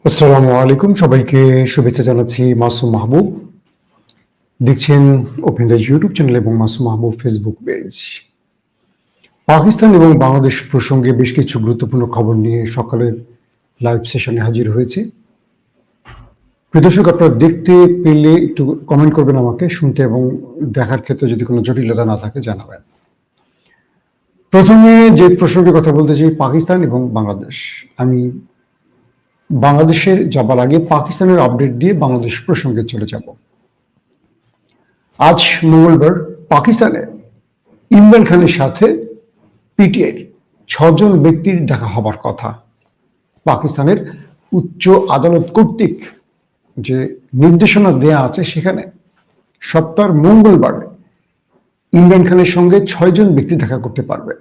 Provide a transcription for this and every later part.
আসসালামু আলাইকুম, সবাইকে শুভেচ্ছা জানাচ্ছি। মাসুম মাহবুব দেখছেন ওপেন দ্য ইউটিউব চ্যানেল এবং মাসুম মাহবুব ফেসবুক পেজ। পাকিস্তান এবং বাংলাদেশ প্রসঙ্গে বেশ কিছু গুরুত্বপূর্ণ খবর নিয়ে সকালের লাইভ সেশনে হাজির হয়েছে। প্রিয় দর্শক, আপনারা দেখতে পেলে একটু কমেন্ট করবেন, আমাকে শুনতে এবং দেখার ক্ষেত্রে যদি কোনো জটিলতা না থাকে জানাবেন। প্রথমে যে প্রসঙ্গে কথা বলতে চাই, পাকিস্তান এবং বাংলাদেশ। আমি বাংলাদেশের যাবার আগে পাকিস্তানের আপডেট দিয়ে বাংলাদেশ প্রসঙ্গে চলে যাব। আজ মঙ্গলবার পাকিস্তানে ইমরান খানের সাথে পিটিআইর 6 জন ব্যক্তির দেখা হবার কথা। পাকিস্তানের উচ্চ আদালত কর্তৃক যে নির্দেশনা দেয়া আছে, সেখানে সপ্তাহের মঙ্গলবার ইমরান খানের সঙ্গে 6 জন ব্যক্তি দেখা করতে পারবে।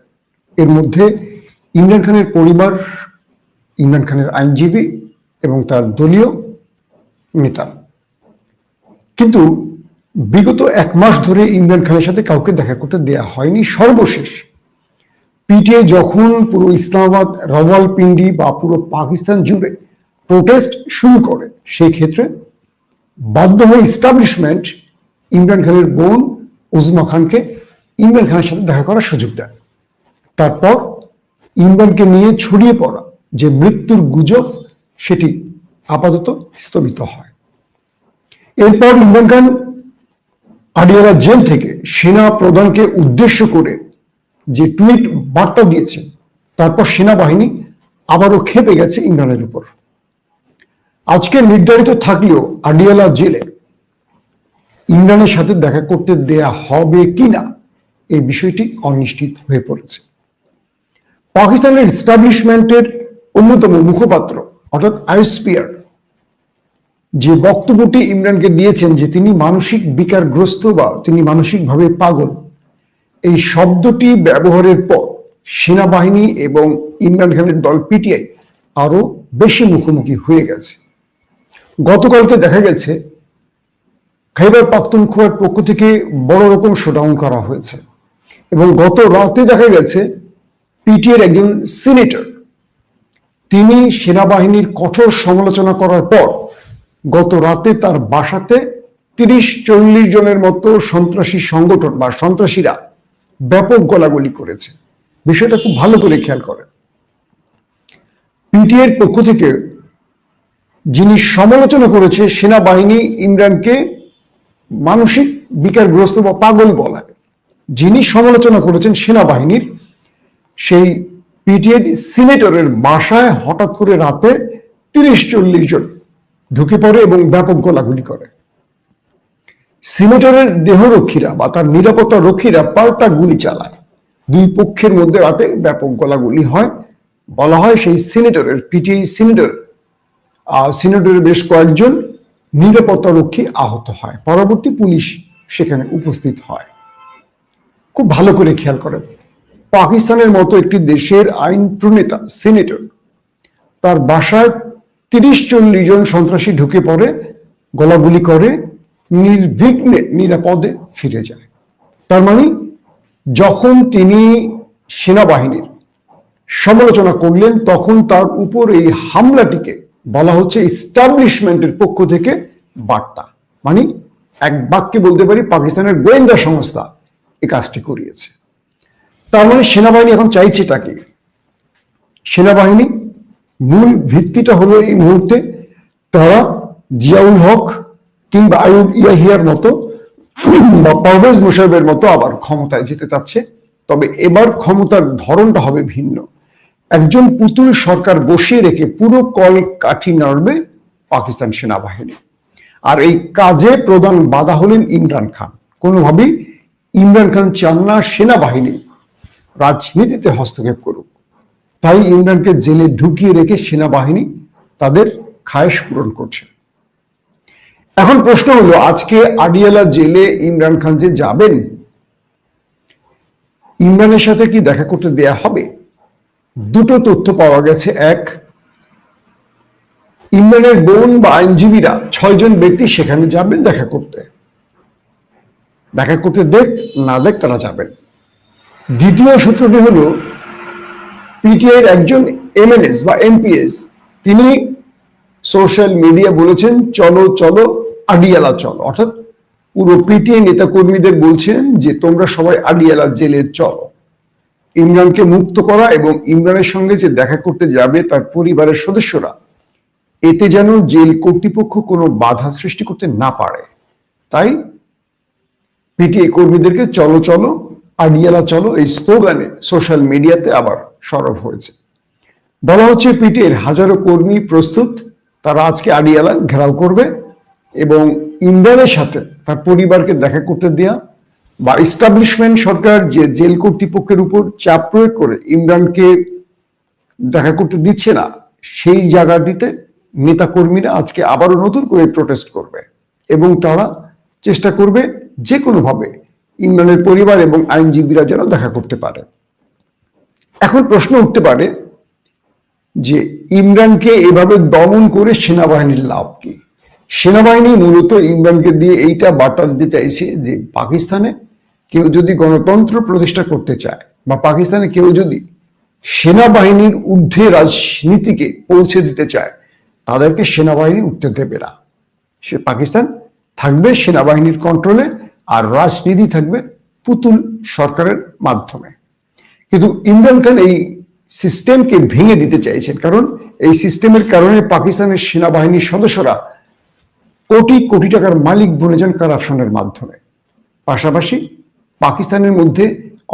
এর মধ্যে ইমরান খানের পরিবার, ইমরান খানের আইনজীবী এবং তার দলীয় নেতা। কিন্তু বিগত 1 মাস ধরে ইমরান খানের সাথে কাউকে দেখা করতে দেয়া হয়নি। সর্বশেষ পিটিআই যখন পুরো ইসলামাবাদ, রাওয়ালপিন্ডি বা পুরো পাকিস্তান জুড়ে প্রোটেস্ট শুরু করে, সেই ক্ষেত্রে বাধ্য হয়ে ইস্টাবলিশমেন্ট ইমরান খানের বোন উজমা খানকে ইমরান খানের সাথে দেখা করার সুযোগ দেয়। তারপর ইমরানকে নিয়ে ছড়িয়ে পড়া যে মৃত্যুর গুজব, সেটি আপাতত স্থগিত হয়। এরপর ইমরান খান আডিয়ালা জেল থেকে সেনা প্রধানকে উদ্দেশ্য করে যে টুইট বার্তা দিয়েছেন, তারপর সেনাবাহিনী আবারও ক্ষেপে গেছে ইমরানের উপর। আজকে নির্ধারিত থাকলেও আডিয়ালা জেলে ইমরানের সাথে দেখা করতে দেয়া হবে কিনা এই বিষয়টি অনিশ্চিত হয়ে পড়েছে। পাকিস্তানের এস্টাবলিশমেন্টের অন্যতম মুখপাত্র অর্থাৎ আইএসপিআর যে বক্তব্যটি ইমরানকে দিয়েছেন যে তিনি মানসিক বিকারগ্রস্ত বা তিনি মানসিকভাবে পাগল, এই শব্দটি ব্যবহারের পর সেনাবাহিনী এবং ইমরান খানের দল পিটিআই আরো বেশি মুখোমুখি হয়ে গেছে। গতকালকে দেখা গেছে খাইবার পাখতুনখোয়ার পক্ষ থেকে বড় রকম শোডাউন করা হয়েছে এবং গত রাতে দেখা গেছে পিটিআইর একজন সিনেটর, তিনি সেনাবাহিনীর কঠোর সমালোচনা করার পর গত রাতে তার বাসাতে 30-40 জনের মতো সন্ত্রাসী সংগঠন বা সন্ত্রাসীরা ব্যাপক গোলাগুলি করেছে। বিষয়টা খুব ভালো করে খেয়াল করেন। পিটিআইর পক্ষ থেকে যিনি সমালোচনা করেছে সেনাবাহিনী ইমরানকে মানসিক বিকারগ্রস্ত বা পাগল বলায়, যিনি সমালোচনা করেছেন সেনাবাহিনীর, সেই পিটিআই সিনেটরের বাসায় হঠাৎ করে রাতে 30-40 জন ঢুকে পড়ে এবং ব্যাপক গোলাগুলি করে। সিনেটরের দেহরক্ষীরা বা তার নিরাপত্তা রক্ষীরা পাল্টা গুলি চালায়। দুই পক্ষের মধ্যে রাতে ব্যাপক গোলাগুলি হয়। বলা হয় সেই সিনেটরের, পিটিআই সিনেটরের বেশ কয়েকজন নিরাপত্তা রক্ষী আহত হয়। পরবর্তী পুলিশ সেখানে উপস্থিত হয়। খুব ভালো করে খেয়াল করেন, পাকিস্তানের মতো একটি দেশের আইন প্রণেতা সিনেটর, তার বাসায় 30-40 জন সন্ত্রাসী ঢুকে পড়ে, গোলাগুলি করে, নির্বিঘ্নে নিরাপদে ফিরে যায়। তার মানে যখন তিনি সেনাবাহিনীর সমালোচনা করলেন, তখন তার উপর এই হামলাটিকে বলা হচ্ছে এস্টাবলিশমেন্টের পক্ষ থেকে বার্তা। মানে এক বাক্যে বলতে পারি পাকিস্তানের গোয়েন্দা সংস্থা এই কাজটি করিয়েছে। তার মানে সেনাবাহিনী এখন চাইছে তাকে, সেনাবাহিনী মূল ভিত্তিটা হলো এই মুহূর্তে তারা জিয়াউল হক কিংবা আইয়ুব ইয়াহিয়ার মতো বা পারভেজ মোশাররফের মতো আবার ক্ষমতায় যেতে চাচ্ছে। তবে এবার ক্ষমতার ধরনটা হবে ভিন্ন। একজন পুতুল সরকার বসিয়ে রেখে পুরো কল কাঠি নাড়বে পাকিস্তান সেনাবাহিনী। আর এই কাজে প্রধান বাধা হলেন ইমরান খান। কোনোভাবেই ইমরান খান চান না সেনাবাহিনী রাজনীতিতে হস্তক্ষেপ করুক, তাই ইমরানকে জেলে ঢুকিয়ে রেখে সেনাবাহিনী তাদের খায়েশ পূরণ করছে। এখন প্রশ্ন হলো, আজকে আডিয়ালা জেলে ইমরান খান যে যাবেন, ইমরানের সাথে কি দেখা করতে দেয়া হবে? দুটো তথ্য পাওয়া গেছে। এক, ইমরানের বোন বা আইনজীবীরা 6 জন ব্যক্তি সেখানে যাবেন দেখা করতে। দেখ না দেখ তারা যাবেন। দ্বিতীয় সূত্রটি হলো পিটিআইয়ের একজন এমএনএস বা এমপিএস, তিনি সোশ্যাল মিডিয়া বলেছেন চলো চলো আডিয়ালা চলো, অর্থাৎ পুরো পিটিআই নেতা কর্মীদের বলছেন যে তোমরা সবাই আডিয়ালা জেলে চলো। ইমরানকে মুক্ত করা এবং ইমরানের সঙ্গে যে দেখা করতে যাবে তার পরিবারের সদস্যরা, এতে যেন জেল কর্তৃপক্ষ কোনো বাধা সৃষ্টি করতে না পারে, তাই পিটিআই কর্মীদেরকে চলো চলো আডিয়ালা চলো এই স্লোগানে সোশ্যাল মিডিয়াতে আবার সরব হয়েছে। বলা হচ্ছে পিটিআইয়ের হাজারো কর্মী প্রস্তুত, তারা আজকে আডিয়ালা ঘেরাও করবে এবং ইমরানের সাথে তার পরিবারকে দেখা করতে দেয়া বা ইস্টাবলিশমেন্ট সরকার যে জেল কর্তৃপক্ষের উপর চাপ প্রয়োগ করে ইমরানকে দেখা করতে দিচ্ছে না, সেই জায়গাটিতে নেতা কর্মীরা আজকে আবারও নতুন করে প্রোটেস্ট করবে এবং তারা চেষ্টা করবে যে কোনোভাবে ইমরানের পরিবার এবং আইনজীবীরা যেন দেখা করতে পারে। এখন প্রশ্ন উঠতে পারে যে ইমরানকে এভাবে দমন করে সেনাবাহিনীর লাভ কি? সেনাবাহিনী মূলত ইমরানকে দিয়ে এইটা বার্তা দিতে চাইছে যে পাকিস্তানে কেউ যদি গণতন্ত্র প্রতিষ্ঠা করতে চায় বা পাকিস্তানে কেউ যদি সেনাবাহিনীর ঊর্ধ্বে রাজনীতিকে পৌঁছে দিতে চায়, তাদেরকে সেনাবাহিনী উঠতে দেবে না। সে পাকিস্তান থাকবে সেনাবাহিনীর কন্ট্রোলে আর রাজনীতি থাকবে পুতুল সরকারের মাধ্যমে। কিন্তু ইমরান খান এই সিস্টেমকে ভেঙে দিতে চাইছেন, কারণ এই সিস্টেমের কারণে পাকিস্তানের সেনাবাহিনীর সদস্যরা কোটি কোটি টাকার মালিক বনে যান কারাপশনের মাধ্যমে। পাশাপাশি পাকিস্তানের মধ্যে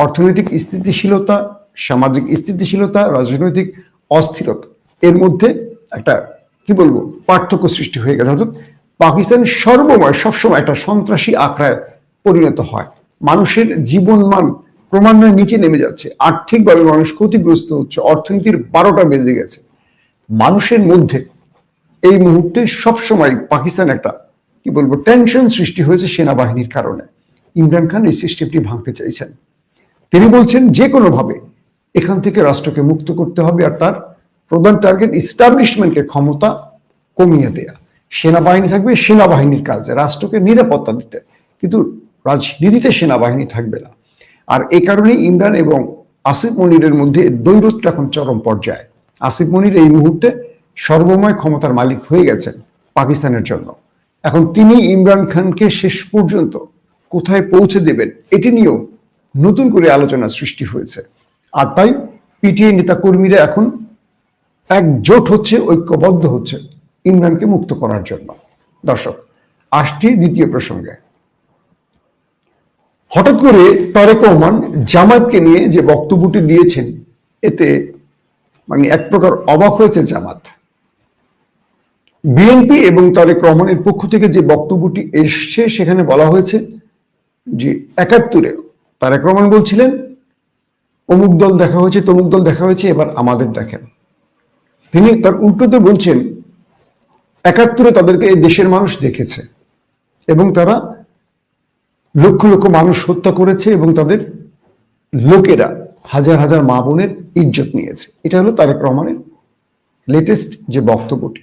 অর্থনৈতিক স্থিতিশীলতা, সামাজিক স্থিতিশীলতা, রাজনৈতিক অস্থিরতা এর মধ্যে একটা কি বলবো পার্থক্য সৃষ্টি হয়ে গেছে। অর্থাৎ পাকিস্তান সবসময় একটা সন্ত্রাসী আখড়ায় পরিণত হয়। মানুষের জীবনমান ক্রমান্বয়ে নিচে নেমে যাচ্ছে, আর্থিকভাবে মানুষ ক্ষতিগ্রস্ত হচ্ছে, অর্থনীতির 12টা বেজে গেছে। মানুষের মধ্যে এই মুহূর্তে সবসময় পাকিস্তান একটা কি বলবো টেনশন সৃষ্টি হয়েছে সেনাবাহিনীর কারণে। ইমরান খান এই সিস্টেমটি ভাঙতে চাইছেন। তিনি বলছেন যে কোনোভাবে এখান থেকে রাষ্ট্রকে মুক্ত করতে হবে, আর তার প্রধান টার্গেট ইস্টাবলিশমেন্টকে ক্ষমতা কমিয়ে দেয়া। সেনাবাহিনী থাকবে সেনাবাহিনীর কাজে, রাষ্ট্রকে নিরাপত্তা দিতে, কিন্তু রাজনীতিতে সেনাবাহিনী থাকবে না। আর এই কারণে ইমরান এবং আসিফ মনিরের মধ্যে দ্বৈরথটা এখন চরম পর্যায়ে। আসিফ মনির এই মুহূর্তে সর্বময় ক্ষমতার মালিক হয়ে গেছেন পাকিস্তানের জন্য। এখন তিনি ইমরান খানকে শেষ পর্যন্ত কোথায় পৌঁছে দেবেন এটি নিয়েও নতুন করে আলোচনা সৃষ্টি হয়েছে। আর তাই পিটিআই নেতা কর্মীরা এখন একজোট হচ্ছে, ঐক্যবদ্ধ হচ্ছে ইমরানকে মুক্ত করার জন্য। দর্শক, আসছি দ্বিতীয় প্রসঙ্গে। হঠাৎ করে তারেক রহমান জামাতকে নিয়ে যে বক্তব্যটি দিয়েছেন, এতে মানে এক প্রকার অবাক হয়েছে জামাত। বিএনপি এবং তারেক রহমানের পক্ষ থেকে যে বক্তব্যটি এসছে সেখানে বলা হয়েছে যে ৭১-এ তারেক রহমান বলছিলেন অমুক দল দেখা হয়েছে, তমুক দল দেখা হয়েছে, এবার আমাদের দেখেন। তিনি তার উল্টোতে বলছেন ৭১-এ তাদেরকে এই দেশের মানুষ দেখেছে এবং তারা লক্ষ লক্ষ মানুষ হত্যা করেছে এবং তাদের লোকেরা হাজার হাজার মা বোনের ইজ্জত নিয়েছে। এটা হলো তারেক রহমানের লেটেস্ট যে বক্তব্যটি।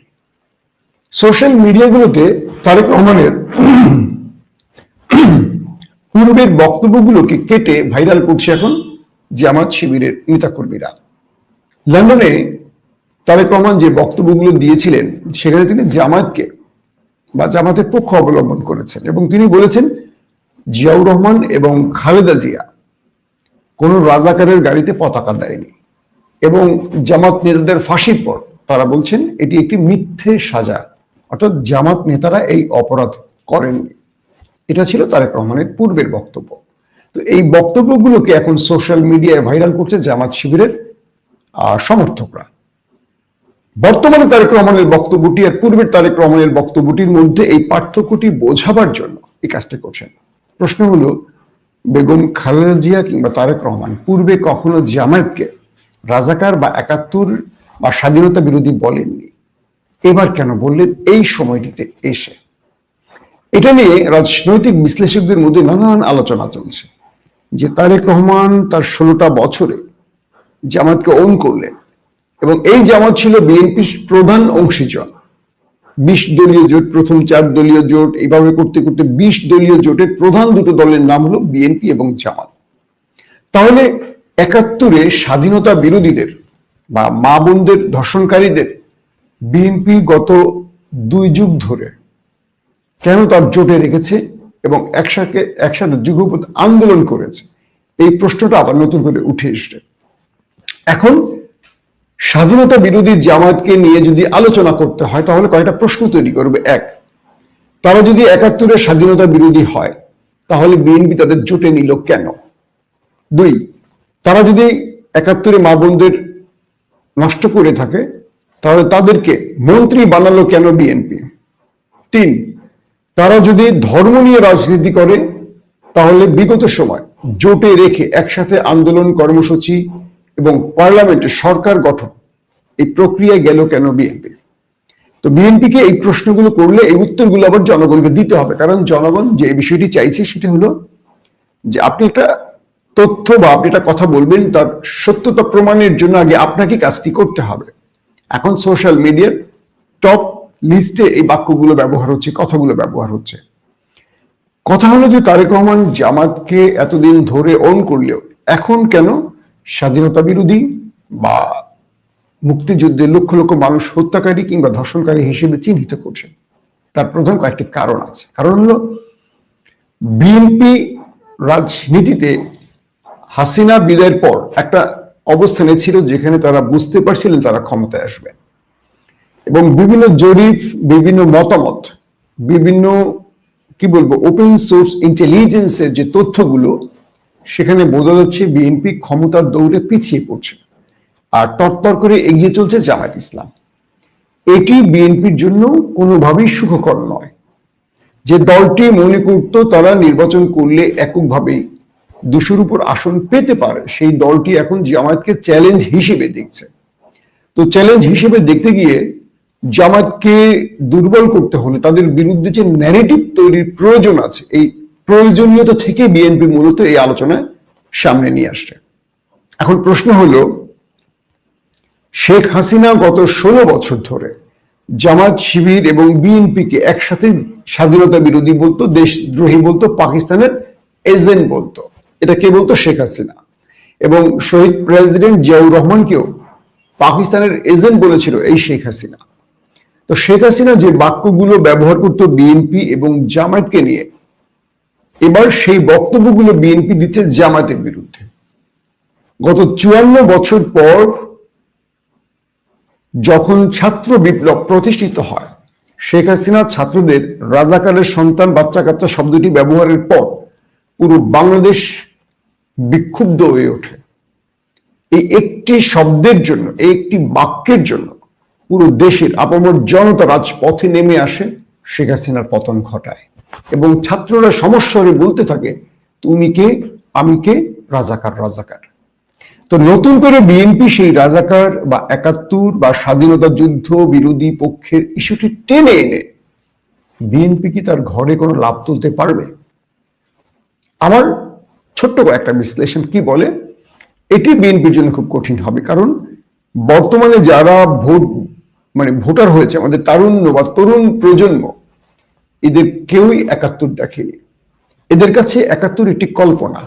সোশ্যাল মিডিয়াগুলোতে তারেক রহমানের পূর্বের বক্তব্যগুলোকে কেটে ভাইরাল করছে এখন জামাত শিবিরের নেতাকর্মীরা। লন্ডনে তারেক রহমান যে বক্তব্যগুলো দিয়েছিলেন সেখানে তিনি জামাতকে বা জামাতের পক্ষ অবলম্বন করেছেন এবং তিনি বলেছেন জিয়াউর রহমান এবং খালেদা জিয়া কোন রাজাকারের গাড়িতে পতাকা দেয়নি এবং জামাত নেতাদের ফাঁসির পর তারা বলছেন এটি একটি মিথ্যে সাজা, অর্থাৎ জামাত নেতারা এই অপরাধ করেননি। এটা ছিল তারেক রহমানের পূর্বের বক্তব্য। তো এই বক্তব্যগুলোকে এখন সোশ্যাল মিডিয়ায় ভাইরাল করছে জামাত শিবিরের সমর্থকরা। বর্তমানে তারেক রহমানের বক্তব্যটি আর পূর্বের তারেক রহমানের বক্তব্যটির মধ্যে এই পার্থক্যটি বোঝাবার জন্য এই কাজটি করছেন। প্রশ্ন হলো, বেগম খালেদা জিয়া কিংবা তারেক রহমান পূর্বে কখনো জামায়াতকে রাজাকার বা ৭১ বা স্বাধীনতা বিরোধী বলেননি, এবার কেন বললেন এই সময়টিতে এসে? এটা নিয়ে রাজনৈতিক বিশ্লেষকদের মধ্যে নানান আলোচনা চলছে যে তারেক রহমান তার 16টা বছরে জামাতকে ওন করলেন এবং এই জামাত ছিল বিএনপির প্রধান অংশীজন। 20 দলীয় জোট, প্রথম 4 দলীয় জোট, এইভাবে করতে করতে 20 দলীয় জোটের প্রধান দুটো দলের নাম হলো বিএনপি এবং জামাত। তাহলে ৭১-এ স্বাধীনতা বিরোধীদের বা মা বোনদের ধর্ষণকারীদের বিএনপি গত 2 যুগ ধরে কেন তার জোটে রেখেছে এবং একসাথে যুগপৎ আন্দোলন করেছে, এই প্রশ্নটা আবার নতুন করে উঠে এসছে। এখন স্বাধীনতা বিরোধী জামায়াতকে নিয়ে যদি আলোচনা করতে হয় তাহলে কয়েকটা প্রশ্ন তৈরি করবে। এক, তারা যদি 71-এর স্বাধীনতা বিরোধী হয় তাহলে বিএনপি তাদের জোটে নিল কেন? 2, তারা যদি 71-এ মা বোনদের নষ্ট করে থাকে তাহলে তাদেরকে মন্ত্রী বানালো কেন বিএনপি? 3, তারা যদি ধর্ম নিয়ে রাজনীতি করে তাহলে বিগত সময় জোটে রেখে একসাথে আন্দোলন কর্মসূচি এবং পার্লামেন্টে সরকার গঠন এই প্রক্রিয়া গেল কেন বিএনপি? তো বিএনপিকে এই প্রশ্নগুলো করলে এই উত্তরগুলো আবার জনগণকে দিতে হবে, কারণ জনগণ যে বিষয়টি চাইছে সেটা হলো যে আপনি একটা তথ্য বা আপনি একটা কথা বলবেন, তার সত্যতা প্রমাণের জন্য আগে আপনাকে কাজটি করতে হবে। এখন সোশ্যাল মিডিয়ার টপ লিস্টে এই বাক্যগুলো ব্যবহার হচ্ছে, কথাগুলো ব্যবহার হচ্ছে। কথা হলো যে তারেক রহমান জামাতকে এতদিন ধরে অন করলেও এখন কেন স্বাধীনতা বিরোধী বা মুক্তিযুদ্ধের লক্ষ লক্ষ মানুষ হত্যাকারী কিংবা ধর্ষণকারী হিসেবে চিহ্নিত করছেন? তার প্রধান কয়েকটি কারণ আছে। কারণ হলো বিএনপি রাজনীতিতে হাসিনা বিদায়ের পর একটা অবস্থানে ছিল যেখানে তারা বুঝতে পারছিলেন তারা ক্ষমতায় আসবে, এবং বিভিন্ন জরিপ, বিভিন্ন মতামত, বিভিন্ন কি বলবো ওপেন সোর্স ইন্টেলিজেন্সের যে তথ্যগুলো, সেখানে বোঝা যাচ্ছে বিএনপি ক্ষমতার দৌড়ে পিছিয়ে পড়ছে আর তরতর করে এগিয়ে চলছে জামায়াত ইসলাম। এটি বিএনপির জন্য কোনোভাবেই সুখকর নয়। যে দলটি মনে করত তারা নির্বাচন করলে এককভাবেই 200-র উপর আসন পেতে পারে, সেই দলটি এখন জামায়াতকে চ্যালেঞ্জ হিসেবে দেখছে। তো চ্যালেঞ্জ হিসেবে দেখতে গিয়ে জামায়াতকে দুর্বল করতে হলে তাদের বিরুদ্ধে যে ন্যারেটিভ তৈরির প্রয়োজন আছে, এই প্রয়োজনীয়তা থেকে বিএনপি মূলত এই আলোচনায় সামনে নিয়ে আসছে। এখন প্রশ্ন হলো, শেখ হাসিনা গত 16 বছর ধরে জামায়াত, শিবির এবং বিএনপিকে একসাথে স্বাধীনতা বিরোধী বলতো, দেশদ্রোহী বলতো, পাকিস্তানের এজেন্ট বলতো। এটা কে বলতো? শেখ হাসিনা। এবং শহীদ প্রেসিডেন্ট জিয়াউর রহমানকেও পাকিস্তানের এজেন্ট বলেছিল এই শেখ হাসিনা। তো শেখ হাসিনা যে বাক্যগুলো ব্যবহার করতো বিএনপি এবং জামায়াতকে নিয়ে, এবার সেই বক্তব্যগুলো বিএনপি দিচ্ছে জামায়াতের বিরুদ্ধে। গত 54 বছর পর যখন ছাত্র বিপ্লব প্রতিষ্ঠিত হয়, শেখ হাসিনা ছাত্রদের রাজাকারের সন্তান, বাচ্চা কাচ্চা শব্দটি ব্যবহারের পর পুরো বাংলাদেশ বিক্ষুব্ধ হয়ে ওঠে। এই একটি শব্দের জন্য, এই একটি বাক্যের জন্য পুরো দেশের আপামর জনতা রাজপথে নেমে আসে, শেখ হাসিনার পতন ঘটায় এবং ছাত্ররা সমস্বরে বলতে থাকে, তুমি কে, আমি কে, রাজাকার রাজাকার। তো নতুন করে বিএনপি সেই রাজাকার বা 71 বা স্বাধীনতা যুদ্ধ বিরোধী পক্ষের ইস্যুটি টেনে এনে বিএনপি কি তার ঘরে কোনো লাভ তুলতে পারবে? আমার ছোট্ট একটা বিশ্লেষণ কি বলে, এটি বিএনপির জন্য খুব কঠিন হবে। কারণ বর্তমানে যারা ভোটার হয়েছে, আমাদের তারুণ্য বা তরুণ প্রজন্ম, এদের কেউই 71 দেখেনি। এদের কাছে 71 একটি কল্পনা।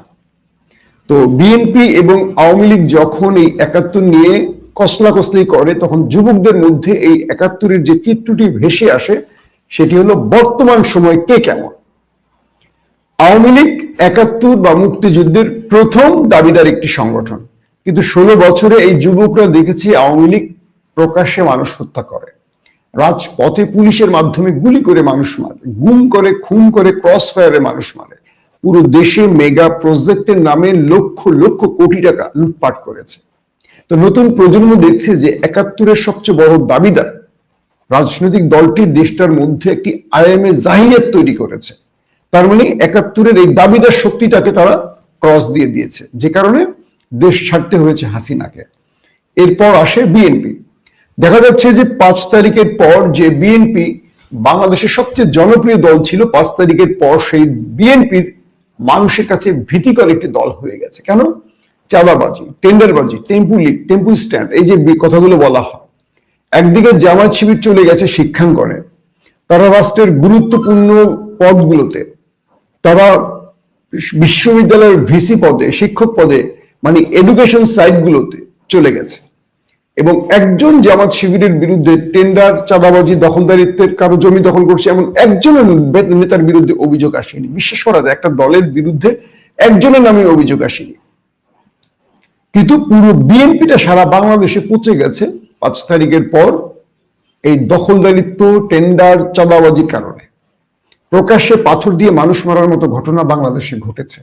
তো বিএনপি এবং আওয়ামী লীগ যখন এই 71 নিয়ে কসলাকসলি করে, তখন যুবকদের মধ্যে এই 71-এর যে চিত্রটি ভেসে আসে সেটি হলো বর্তমান সময় কে কেমন। আওয়ামী লীগ 71 বা মুক্তিযুদ্ধের প্রথম দাবিদার একটি সংগঠন, কিন্তু 16 বছরে এই যুবকরা দেখেছে আওয়ামী লীগ প্রকাশ্যে মানুষ হত্যা করে, রাজপথে পুলিশের মাধ্যমে গুলি করে মানুষ মারে, গুম করে, খুন করে, ক্রস ফায়ারে মানুষ মারে, পুরো দেশে মেগা প্রজেক্টের নামে লক্ষ লক্ষ কোটি টাকা লুটপাট করেছে। তো নতুন প্রজন্ম দেখছে যে 71-এর সবচেয়ে বড় দাবিদার রাজনৈতিক দলটি দেশটার মধ্যে একটি আইএমএ জাহিলিয়াত তৈরি করেছে। তার মানে 71-এর এই দাবিদার শক্তিটাকে তারা ক্রস দিয়ে দিয়েছে, যে কারণে দেশ ছাড়তে হয়েছে হাসিনাকে। এরপর আসে বিএনপি। দেখা যাচ্ছে যে 5 তারিখের পর যে বিএনপি বাংলাদেশের সবচেয়ে জনপ্রিয় দল ছিল, 5 তারিখের পর সেই বিএনপির মানুষের কাছে ভীতিকর একটি দল হয়ে গেছে। কেন? চাঁদাবাজি, টেন্ডারবাজি, টেম্পু লিগ, টেম্পু স্ট্যান্ড, এই যে কথাগুলো বলা হয়। একদিকে জামায়াত শিবির চলে গেছে শিক্ষাঙ্গনে, তারা রাষ্ট্রের গুরুত্বপূর্ণ পদগুলোতে, তারা বিশ্ববিদ্যালয়ের ভিসি পদে, শিক্ষক পদে, মানে এডুকেশন সাইটগুলোতে চলে গেছে। এবং একজন জামাত শিবিরের বিরুদ্ধে টেন্ডার, চাঁদাবাজি, দখলদারিত্বের কারো জমি দখল করছে এমন একজনের নেতার বিরুদ্ধে অভিযোগ আসেনি। বিশ্বাস করা যায় একটা দলের বিরুদ্ধে একজনের নামে অভিযোগ আসেনি, কিন্তু পুরো বিএনপিটা সারা বাংলাদেশে পৌঁছে গেছে 5 তারিখের পর এই দখলদারিত্ব, টেন্ডার, চাঁদাবাজির কারণে। প্রকাশ্যে পাথর দিয়ে মানুষ মারার মতো ঘটনা বাংলাদেশে ঘটেছে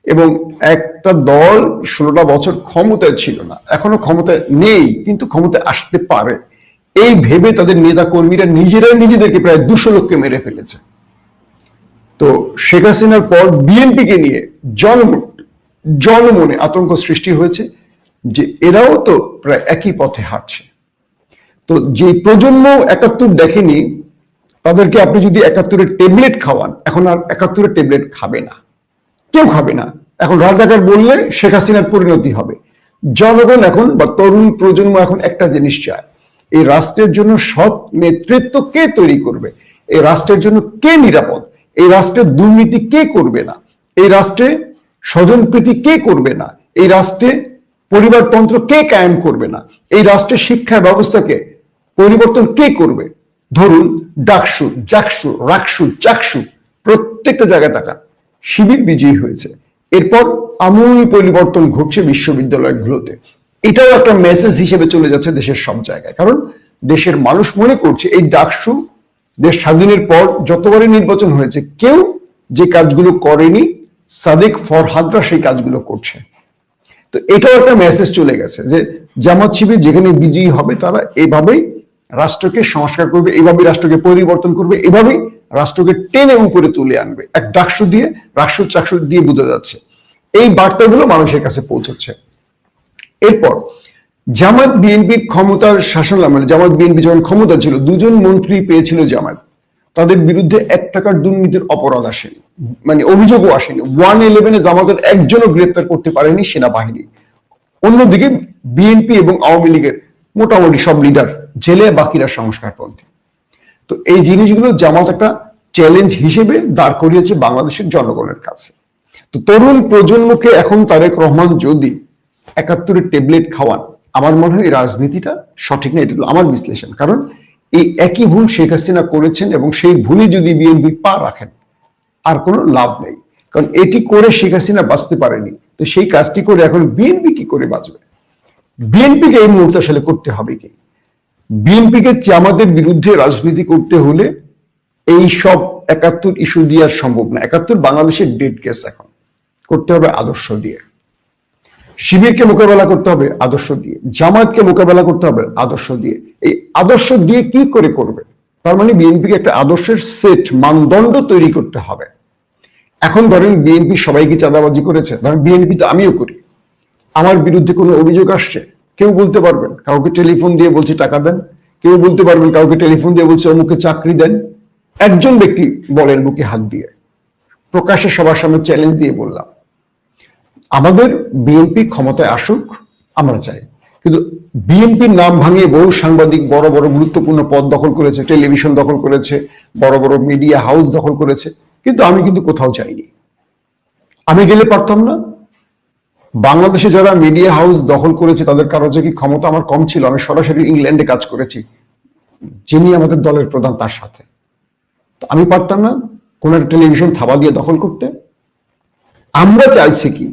এবং একটা দল 16টা বছর ক্ষমতায় ছিল না, এখনো ক্ষমতায় নেই, কিন্তু ক্ষমতায় আসতে পারে এই ভেবে তাদের নেতা কর্মীরা নিজেরাই নিজেদেরকে প্রায় 200 লোককে মেরে ফেলেছে। তো শেখ হাসিনার পর বিএনপিকে নিয়ে জনমনে আতঙ্ক সৃষ্টি হয়েছে যে এরাও তো প্রায় একই পথে হাঁটছে। তো যে প্রজন্ম 71 দেখেনি, তাদেরকে আপনি যদি 71-এর ট্যাবলেট খাওয়ান, এখন আর 71-এর ট্যাবলেট খাবে না, কেউ খাবে না। এখন রাজাকার বললে শেখ হাসিনার পরিণতি হবে। জনগণ এখন বা তরুণ প্রজন্ম এখন একটা জিনিস চায়, এই রাষ্ট্রের জন্য সৎ নেতৃত্ব কে তৈরি করবে, এই রাষ্ট্রের জন্য কে নিরাপদ, এই রাষ্ট্রের দুর্নীতি কে করবে না, এই রাষ্ট্রে স্বজনপ্রীতি কে করবে না, এই রাষ্ট্রে পরিবারতন্ত্র কে কায়েম করবে না, এই রাষ্ট্রের শিক্ষা ব্যবস্থাকে পরিবর্তন কে করবে। ধরুন ডাকসু, জাকসু, রাকসু, চাকসু, প্রত্যেকটা জায়গায় তাকান, শিবির বিজয়ী হয়েছে, এরপর আমূল পরিবর্তন ঘটছে বিশ্ববিদ্যালয়গুলোতে। এটাও একটা মেসেজ হিসেবে চলে যাচ্ছে দেশের সব জায়গায়, কারণ দেশের মানুষ মনে করছে এই ডাকসু দেশ স্বাধীনের পর যতবারই নির্বাচন হয়েছে কেউ যে কাজগুলো করেনি, সাদেক ফরহাদরা সেই কাজগুলো করছে। তো এটাও একটা মেসেজ চলে গেছে যে জামাত শিবির যেখানে বিজয়ী হবে তারা এভাবেই রাষ্ট্রকে সংস্কার করবে, এভাবেই রাষ্ট্রকে পরিবর্তন করবে, এভাবেই রাষ্ট্রকে টেনে উপরে তুলে আনবে। এক ডাকসু দিয়ে, রাকসু চাকসু দিয়ে বোঝা যাচ্ছে। এই বার্তাগুলো মানুষের কাছে পৌঁছচ্ছে। এরপর জামাত বিএনপির ক্ষমতার শাসন আমলে, জামাত বিএনপি যখন ক্ষমতা ছিল, 2জন মন্ত্রী পেয়েছিল জামাত, তাদের বিরুদ্ধে 1 টাকার দুর্নীতির অপরাধ আসেনি, মানে অভিযোগও আসেনি। 111-এ জামাতের একজনও গ্রেপ্তার করতে পারেনি সেনাবাহিনী। অন্যদিকে বিএনপি এবং আওয়ামী লীগের মোটামুটি সব লিডার জেলে, বাকিরা সংস্কারপন্থী। তো এই জিনিসগুলো জামাত একটা চ্যালেঞ্জ হিসেবে দাঁড় করিয়েছে বাংলাদেশের জনগণের কাছে। তো তরুণ প্রজন্মকে এখন তারেক রহমান যদি 71-এর ট্যাবলেট খাওয়ান, আমার মনে হয় এই রাজনীতিটা সঠিক না, এটা হলো আমার বিশ্লেষণ। কারণ এই একই ভুল শেখ হাসিনা করেছেন এবং সেই ভুলে যদি বিএনপি পা রাখেন আর কোনো লাভ নেই, কারণ এটি করে শেখ হাসিনা বাঁচতে পারেনি। তো সেই কাজটি করে এখন বিএনপি কি করে বাঁচবে? বিএনপিকে এই মুহূর্তে আসলে করতে হবে কি? বিএনপিকে জামাতের বিরুদ্ধে রাজনীতি করতে হলে এই সব 71 ইস্যু দিয়ে আর সম্ভব না। 71 বাংলাদেশের ডেড কেস, এখন করতে হবে আদর্শ দিয়ে। শিবিরকে মোকাবেলা করতে হবে আদর্শ দিয়ে, জামাতকে মোকাবেলা করতে হবে আদর্শ দিয়ে। এই আদর্শ দিয়ে কি করে করবে? তার মানে বিএনপিকে একটা আদর্শের সেট, মানদণ্ড তৈরি করতে হবে। এখন ধরেন বিএনপি সবাইকে চাঁদাবাজি করেছে, ধরেন বিএনপি তো আমিও করি, আমার বিরুদ্ধে কোনো অভিযোগ আসছে, কেউ বলতে পারবেন কাউকে টেলিফোন দিয়ে বলছে টাকা দেন, কেউ বলতে পারবেন কাউকে টেলিফোন দিয়ে বলছে অমুকে চাকরি দেন। একজন ব্যক্তি বলেন বুকে হাত দিয়ে, প্রকাশ্যে সবার সামনে চ্যালেঞ্জ দিয়ে বললাম, আমাদের বিএনপি ক্ষমতায় আসুক, আমরা চাই, কিন্তু বিএনপির নাম ভাঙিয়ে বহু সাংবাদিক বড় বড় গুরুত্বপূর্ণ পদ দখল করেছে, টেলিভিশন দখল করেছে, বড় বড় মিডিয়া হাউস দখল করেছে, কিন্তু আমি কিন্তু কোথাও যাইনি। আমি গেলে পারতাম না? বাংলাদেশে যারা মিডিয়া হাউস দখল করেছে তাদের কারো যে কি ক্ষমতা আমার কম ছিল? আমি সরাসরি ইংল্যান্ডে কাজ করেছি, যিনি আমাদের দলের প্রধান তার সাথে। তো আমি পারতাম না কোন একটা টেলিভিশন থাবা দিয়ে দখল করতে? আমরা চাইছি কি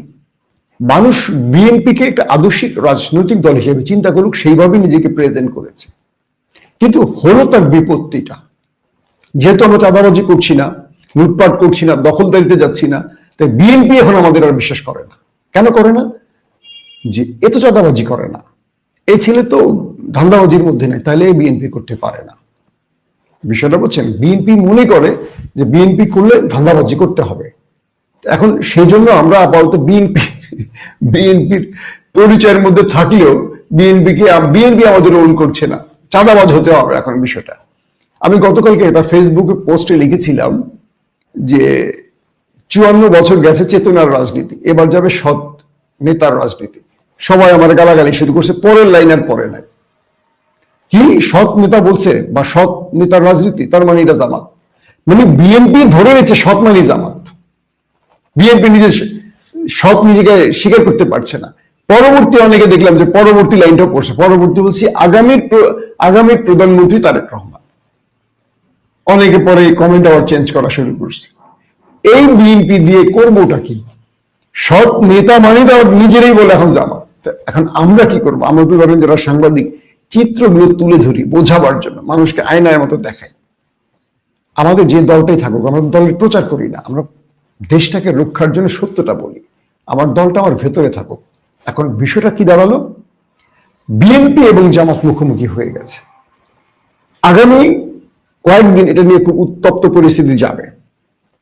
মানুষ বিএনপিকে একটা আদর্শিক রাজনৈতিক দল হিসেবে চিন্তা করুক, সেইভাবে নিজেকে প্রেজেন্ট করেছে, কিন্তু হলো তার বিপত্তিটা। যেহেতু আমরা চাঁদাবাজি করছি না, লুটপাট করছি না, দখলদারিতে যাচ্ছি না, তাই বিএনপি এখন আমাদের আর বিশ্বাস করে না। কেন করে না? যে এ তো চাঁদাবাজি করে না, এই ছেলে তো ধান্দাবাজির মধ্যে নেই, তাহলে বিএনপি করতে পারে না। বিষয়টা বুঝছেন? বিএনপি মনে করে যে বিএনপি করলে ধান্দাবাজি করতে হবে। এখন সেই জন্য আমরা আপাতত বিএনপির পরিচয়ের মধ্যে থাকলেও বিএনপি আমাদের ওন করছে না, চাঁদাবাজ হতে হবে এখন বিষয়টা। আমি গতকালকে এটা ফেসবুকে পোস্টে লিখেছিলাম যে 54 বছর গেছে চেতনার রাজনীতি, এবার যাবে সৎ নেতার রাজনীতি। সবাই আমার গালাগালি শুরু করছে, পরের লাইন আর পরে নাই। কি সৎ নেতা বলছে বা সৎ নেতার রাজনীতি, তার মানে এটা জামাত, মানে বিএনপি ধরে নিচ্ছে সৎ মানে জামাত। বিএনপি নিজে সৎ নিজেকে স্বীকার করতে পারছে না। পরবর্তী অনেকে দেখলাম যে পরবর্তী লাইনটাও পড়ছে, পরবর্তী বলছি আগামীর প্রধানমন্ত্রী তারেক রহমান। অনেকে পরে কমেন্ট আবার চেঞ্জ করা শুরু করছে। এই বিএনপি দিয়ে করবোটা কি? সব নেতা মানে তো নিজেরাই বলে এখন জামাত। এখন আমরা কি করবো? আমরা তো ধরেন যারা সাংবাদিক, চিত্রগুলো তুলে ধরি বোঝাবার জন্য, মানুষকে আয়নার মতো দেখাই। আমাদের যে দলটাই থাকুক, আমরা দলের প্রচার করি না, আমরা দেশটাকে রক্ষার জন্য সত্যটা বলি। আমার দলটা আমার ভেতরে থাকুক। এখন বিষয়টা কি দাঁড়ালো? বিএনপি এবং জামাত মুখোমুখি হয়ে গেছে। আগামী কয়েকদিন এটা নিয়ে খুব উত্তপ্ত পরিস্থিতি যাবে।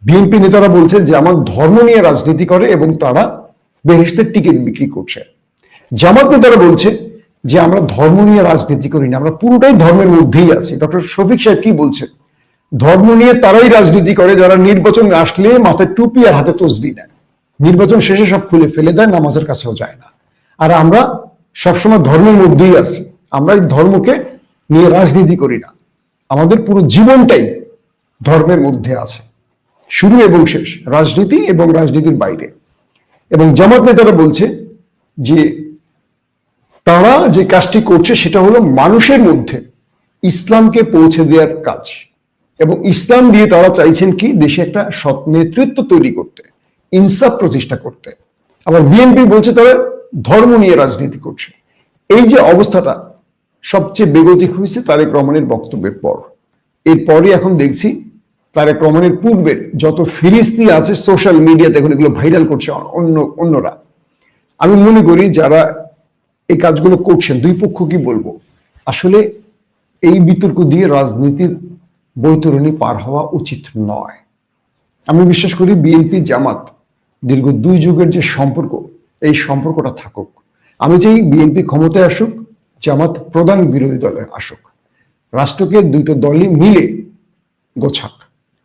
বিএনপি নেতারা বলছে যে আমার ধর্ম নিয়ে রাজনীতি করে এবং তারা বেহেশতের টিকিট বিক্রি করছে। জামাত নেতারা বলছে যে আমরা ধর্ম নিয়ে রাজনীতি করি না, আমরা পুরোটাই ধর্মের মধ্যেই আছি। ডক্টর শফিক সাহেব কি বলছে? ধর্ম নিয়ে তারাই রাজনীতি করে যারা নির্বাচন আসলে মাথায় টুপি আর হাতে তসবি নেয়, নির্বাচন শেষে সব খুলে ফেলে দেয়, নামাজের কাছেও যায় না। আর আমরা সবসময় ধর্মের মধ্যেই আছি, আমরা এই ধর্মকে নিয়ে রাজনীতি করি না, আমাদের পুরো জীবনটাই ধর্মের মধ্যে আছে, শুরু এবং শেষ রাজনীতি এবং রাজনীতির বাইরে। এবং জামাত নেতারা বলছে যে তারা যে কাজটি করছে সেটা হলো মানুষের মধ্যে ইসলামকে পৌঁছে দেওয়ার কাজ, এবং ইসলাম দিয়ে তারা চাইছেন কি দেশে একটা সৎ নেতৃত্ব তৈরি করতে, ইনসাফ প্রতিষ্ঠা করতে। আবার বিএনপি বলছে তারা ধর্ম নিয়ে রাজনীতি করছে। এই যে অবস্থাটা সবচেয়ে বেগতিক হয়েছে তারেক রহমানের বক্তব্যের পর। এরপরই এখন দেখছি তারেক রহমানের পূর্বের যত ফিরিস্তি আছে সোশ্যাল মিডিয়াতে এখন এগুলো ভাইরাল করছে অন্যরা। আমি মনে করি যারা এই কাজগুলো করছেন, দুই পক্ষ কি বলবো, আসলে এই বিতর্ক দিয়ে রাজনীতির বৈতরণী পার হওয়া উচিত নয়। আমি বিশ্বাস করি বিএনপি জামাত দীর্ঘ 2 যুগের যে সম্পর্ক, এই সম্পর্কটা থাকুক। আমি চাই বিএনপি ক্ষমতায় আসুক, জামাত প্রধান বিরোধী দলে আসুক, রাষ্ট্রকে দুটো দলই মিলে গোছাক।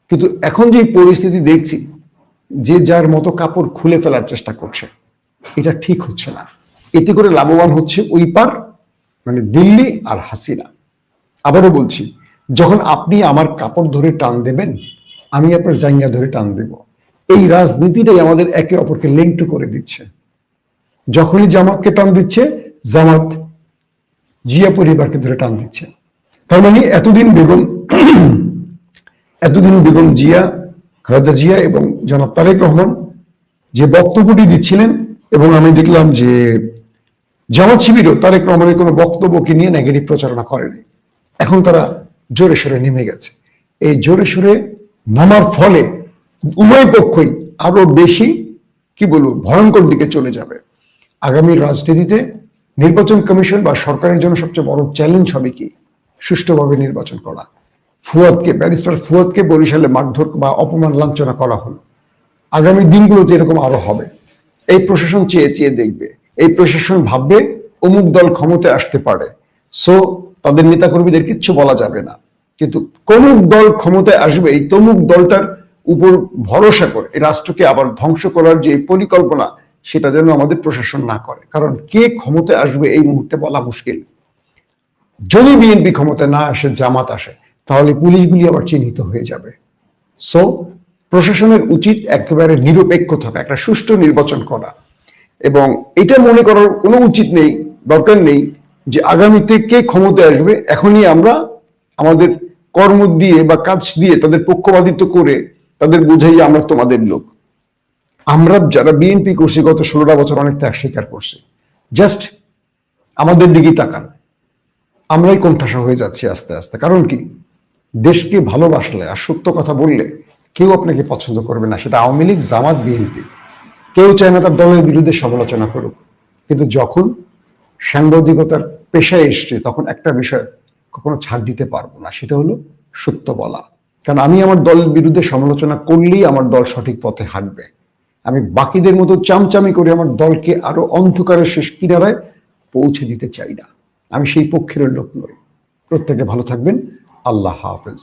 কিন্তু এখন যে পরিস্থিতি দেখছি, যে যার মতো কাপড় খুলে ফেলার চেষ্টা করছে, এটা ঠিক হচ্ছে না। এতে করে লাভবান হচ্ছে ওই পার, মানে দিল্লি আর হাসিনা। আবারও বলছি, যখন আপনি আমার কাপড় ধরে টান দেবেন, আমি আপনার জাঙ্গা ধরে টান দেব। এই রাজনীতিটাই আমাদের একে অপরকে লিঙ্ক করে দিচ্ছে। যখনই জামাতকে টান দিচ্ছে, জামাত জিয়া পরিবারকে ধরে টান দিচ্ছে। তার মানে এতদিন বেগম জিয়া, খালেদা জিয়া এবং জনাব তারেক রহমান যে বক্তব্যটি দিচ্ছিলেন, এবং আমি দেখলাম যে জামাত শিবিরও তারেক রহমানের কোনো বক্তব্যকে নিয়ে নেগেটিভ প্রচারণা করেনি। এখন তারা জোরে সোরে নেমে গেছে। এই জোরে সোরে নামার ফলে উভয় পক্ষই আরো বেশি কি বলবো ভয়ঙ্কর দিকে চলে যাবে। আগামী রাজনীতিতে নির্বাচন কমিশন বা সরকারের জন্য সবচেয়ে বড় চ্যালেঞ্জ হবে কি? সুষ্ঠুভাবে নির্বাচন করা। ব্যারিস্টার ফুয়াদকে বরিশালে মারধর বা অপমান লাঞ্ছনা করা হলো। আগামী দিনগুলোতে এরকম আরো হবে। এই প্রশাসন চেয়ে চেয়ে দেখবে, এই প্রশাসন ভাববে অমুক দল ক্ষমতায় আসতে পারে, সো তাদের নেতাকর্মীদের কিচ্ছু বলা যাবে না। কিন্তু কোন দল ক্ষমতায় আসবে, এই তমুক দলটার উপর ভরসা করে এই রাষ্ট্রকে আবার ধ্বংস করার যে পরিকল্পনা, সেটা যেন আমাদের প্রশাসন না করে। কারণ কে ক্ষমতায় আসবে এই মুহূর্তে বলা মুশকিল। যদি বিএনপি ক্ষমতায় না আসে, জামাত আসে, তাহলে পুলিশগুলি আবার চিহ্নিত হয়ে যাবে। সো প্রশাসনের উচিত একেবারে নিরপেক্ষ থাকা, একটা সুষ্ঠু নির্বাচন করা। এবং এটা মনে করার কোনো উচিত নেই, দরকার নেই যে আগামীতে কে ক্ষমতায় আসবে এখনই আমরা আমাদের কর্ম দিয়ে বা কাজ দিয়ে তাদের পক্ষপাতিত্ব করে তাদের বুঝাই আমরা তোমাদের লোক। আমরা যারা বিএনপি করছি গত 16টা বছর অনেক ত্যাগ স্বীকার করছি। জাস্ট আমাদের দিকেই তাকান, আমরাই কোণঠাসা হয়ে যাচ্ছি আস্তে আস্তে। কারণ কি, দেশকে ভালোবাসলে আর সত্য কথা বললে কেউ আপনাকে পছন্দ করবে না। সেটা আওয়ামী লীগ, জামাত, বিএনপি, কেউ চায় না তার দলের বিরুদ্ধে সমালোচনা করুক। কিন্তু যখন সাংবাদিকতার পেশায় এসছে, তখন একটা বিষয় কখনো ছাড় দিতে পারবো না, সেটা হলো সত্য বলা। কারণ আমি আমার দলের বিরুদ্ধে সমালোচনা করলেই আমার দল সঠিক পথে হাঁটবে। আমি বাকিদের মতো চামচামি করে আমার দলকে আরো অন্ধকারের শেষ কিনারায় পৌঁছে দিতে চাই না। আমি সেই পক্ষের লোক নই। প্রত্যেকে ভালো থাকবেন। আল্লাহ হাফেজ।